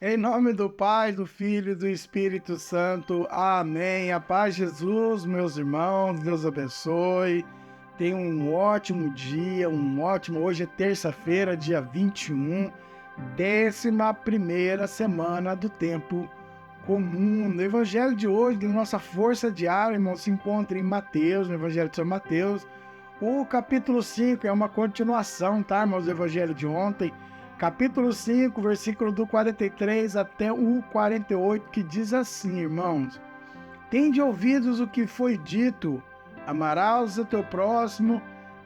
Em nome do Pai, do Filho e do Espírito Santo. Amém. A paz de Jesus, meus irmãos, Deus abençoe. Tenha um ótimo dia, Hoje é terça-feira, dia 21, 11ª semana do tempo comum. No Evangelho de hoje, da nossa força diária, irmão, se encontra em Mateus, no Evangelho de São Mateus. O capítulo 5 é uma continuação, tá, irmãos, do Evangelho de ontem. Capítulo 5, versículo do 43 até o 48, que diz assim, irmãos: Tende ouvidos o que foi dito, amarás o teu próximo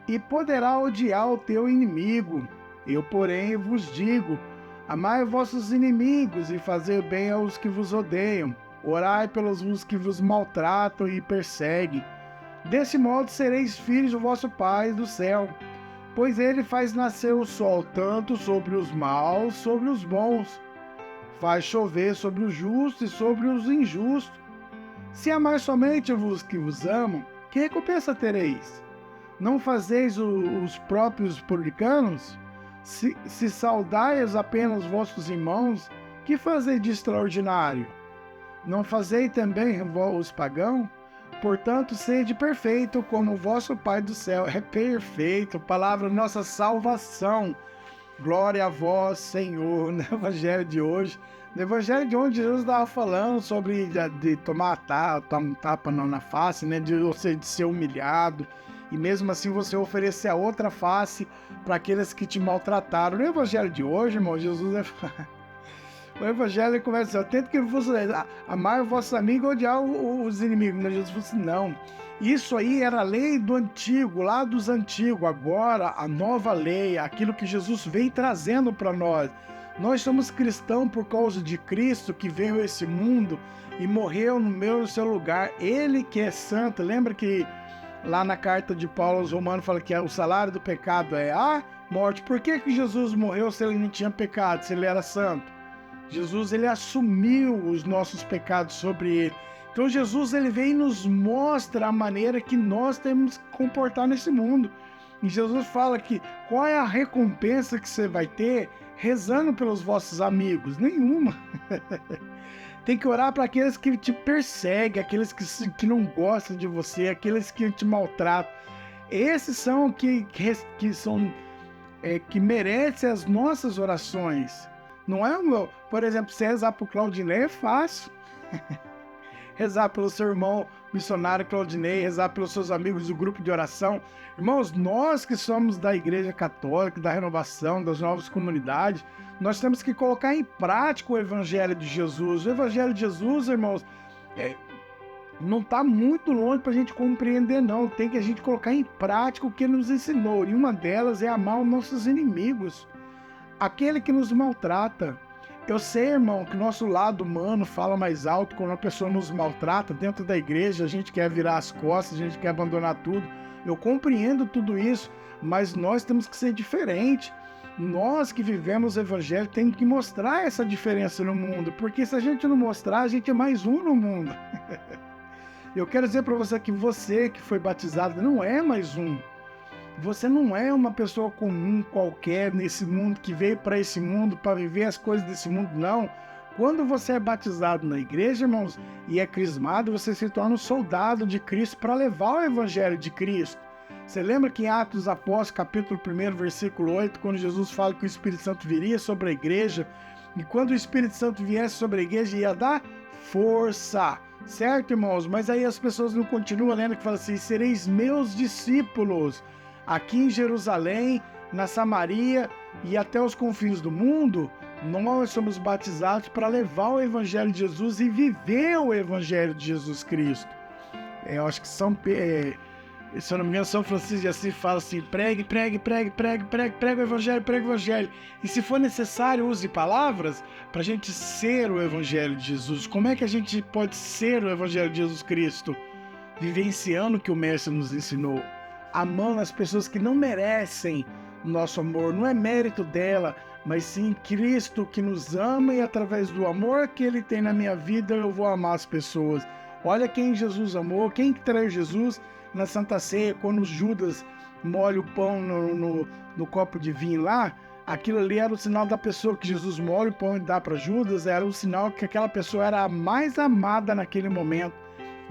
e poderá odiar o teu inimigo. Eu, porém, vos digo, amai vossos inimigos e fazei bem aos que vos odeiam. Orai pelos que vos maltratam e perseguem. Desse modo sereis filhos do vosso Pai do céu, pois ele faz nascer o sol tanto sobre os maus, sobre os bons. Faz chover sobre os justos e sobre os injustos. Se amar somente os que vos amam, que recompensa tereis? Não fazeis os próprios publicanos? Se saudais apenas vossos irmãos, que fazeis de extraordinário? Não fazeis também os pagãos? Portanto, sede perfeito, como o vosso Pai do céu é perfeito. Palavra nossa salvação. Glória a vós, Senhor. No Evangelho de hoje, Jesus estava falando sobre de tomar um tapa na face, né? De ser humilhado. E mesmo assim você oferecer a outra face para aqueles que te maltrataram. No Evangelho de hoje, irmão, Jesus o Evangelho começa assim: tento que vos amar os vossos amigos e odiar os inimigos. Jesus falou assim: não. Isso aí era a lei do antigo, lá dos antigos. Agora, a nova lei, aquilo que Jesus vem trazendo para nós. Nós somos cristãos por causa de Cristo, que veio a esse mundo e morreu no meu e no seu lugar. Ele que é santo. Lembra que lá na carta de Paulo aos Romanos fala que o salário do pecado é a morte. Por que Jesus morreu se ele não tinha pecado, se ele era santo? Jesus, ele assumiu os nossos pecados sobre ele. Então Jesus, ele vem e nos mostra a maneira que nós temos que comportar nesse mundo. E Jesus fala que qual é a recompensa que você vai ter rezando pelos vossos amigos? Nenhuma. Tem que orar para aqueles que te perseguem, aqueles que não gostam de você, aqueles que te maltratam. Esses são que merecem as nossas orações. Não é, por exemplo, se rezar para o Claudinei é fácil. Rezar pelo seu irmão missionário Claudinei, rezar pelos seus amigos do grupo de oração. Irmãos, nós que somos da Igreja Católica, da Renovação, das novas comunidades, nós temos que colocar em prática o Evangelho de Jesus. O Evangelho de Jesus, irmãos, não está muito longe para a gente compreender, não. Tem que a gente colocar em prática o que ele nos ensinou. E uma delas é amar os nossos inimigos. Aquele que nos maltrata. Eu sei, irmão, que o nosso lado humano fala mais alto quando uma pessoa nos maltrata. Dentro da igreja, a gente quer virar as costas, a gente quer abandonar tudo. Eu compreendo tudo isso, mas nós temos que ser diferentes. Nós que vivemos o Evangelho temos que mostrar essa diferença no mundo, porque se a gente não mostrar, a gente é mais um no mundo. Eu quero dizer para você que foi batizado não é mais um. Você não é uma pessoa comum qualquer nesse mundo, que veio para esse mundo para viver as coisas desse mundo, não. Quando você é batizado na igreja, irmãos, e é crismado, você se torna um soldado de Cristo para levar o Evangelho de Cristo. Você lembra que em Atos dos Apóstolos, capítulo 1, versículo 8, quando Jesus fala que o Espírito Santo viria sobre a igreja, e quando o Espírito Santo viesse sobre a igreja, ia dar força, certo, irmãos? Mas aí as pessoas não continuam lendo, que fala assim: sereis meus discípulos, aqui em Jerusalém, na Samaria e até os confins do mundo. Nós somos batizados para levar o Evangelho de Jesus e viver o Evangelho de Jesus Cristo. Eu acho que se eu não me engano, São Francisco de Assis fala assim: pregue o Evangelho. E se for necessário, use palavras para a gente ser o Evangelho de Jesus. Como é que a gente pode ser o Evangelho de Jesus Cristo? Vivenciando o que o Mestre nos ensinou. Amando as pessoas que não merecem o nosso amor. Não é mérito dela, mas sim Cristo que nos ama, e através do amor que Ele tem na minha vida, eu vou amar as pessoas. Olha quem Jesus amou, quem traiu Jesus na Santa Ceia, quando Judas molha o pão no copo de vinho lá. Aquilo ali era o sinal da pessoa que Jesus molha o pão e dá para Judas, era o sinal que aquela pessoa era a mais amada naquele momento.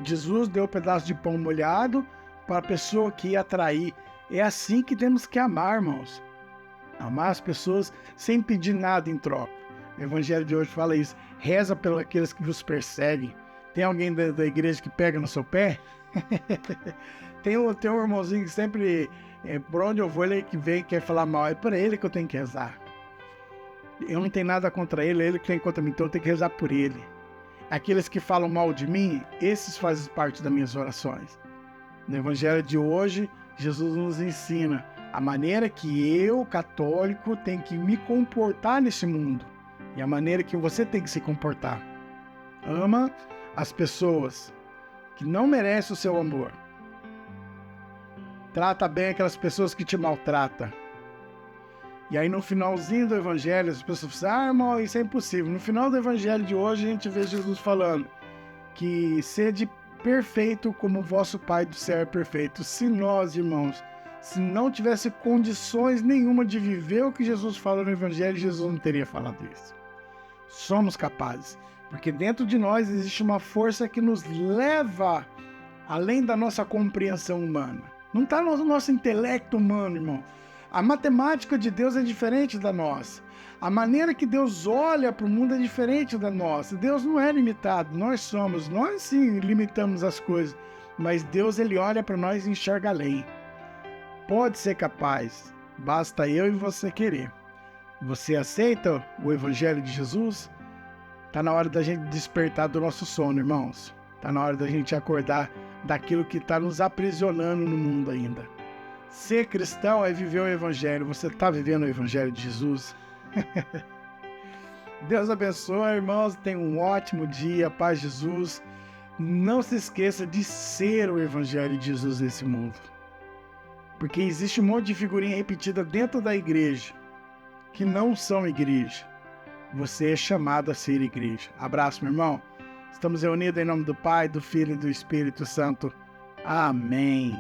Jesus deu um pedaço de pão molhado para a pessoa que ia trair. É assim que temos que amar, irmãos. Amar as pessoas sem pedir nada em troca. O Evangelho de hoje fala isso. Reza pelos aqueles que vos perseguem. Tem alguém da igreja que pega no seu pé? tem um irmãozinho que sempre, por onde eu vou, ele que vem quer falar mal. É para ele que eu tenho que rezar. Eu não tenho nada contra ele, ele que tem contra mim, então eu tenho que rezar por ele. Aqueles que falam mal de mim, esses fazem parte das minhas orações. No Evangelho de hoje, Jesus nos ensina a maneira que eu, católico, tenho que me comportar nesse mundo. E a maneira que você tem que se comportar. Ama as pessoas que não merecem o seu amor. Trata bem aquelas pessoas que te maltratam. E aí no finalzinho do Evangelho, as pessoas falam, irmão, isso é impossível. No final do Evangelho de hoje, a gente vê Jesus falando que sede perfeito como o vosso Pai do céu é perfeito. Se nós, irmãos, se não tivesse condições nenhuma de viver o que Jesus fala no Evangelho, Jesus não teria falado isso. Somos capazes, porque dentro de nós existe uma força que nos leva além da nossa compreensão humana. Não está no nosso intelecto humano, irmão. A matemática de Deus é diferente da nossa. A maneira que Deus olha para o mundo é diferente da nossa. Deus não é limitado, nós somos. Nós sim limitamos as coisas, mas Deus ele olha para nós e enxerga além. Pode ser capaz, basta eu e você querer. Você aceita o Evangelho de Jesus? Está na hora da gente despertar do nosso sono, irmãos. Está na hora da gente acordar daquilo que está nos aprisionando no mundo ainda. Ser cristão é viver o Evangelho. Você está vivendo o Evangelho de Jesus? Deus abençoe, irmãos. Tenha um ótimo dia. Paz de Jesus. Não se esqueça de ser o Evangelho de Jesus nesse mundo. Porque existe um monte de figurinha repetida dentro da igreja que não são igreja. Você é chamado a ser igreja. Abraço, meu irmão. Estamos reunidos em nome do Pai, do Filho e do Espírito Santo. Amém.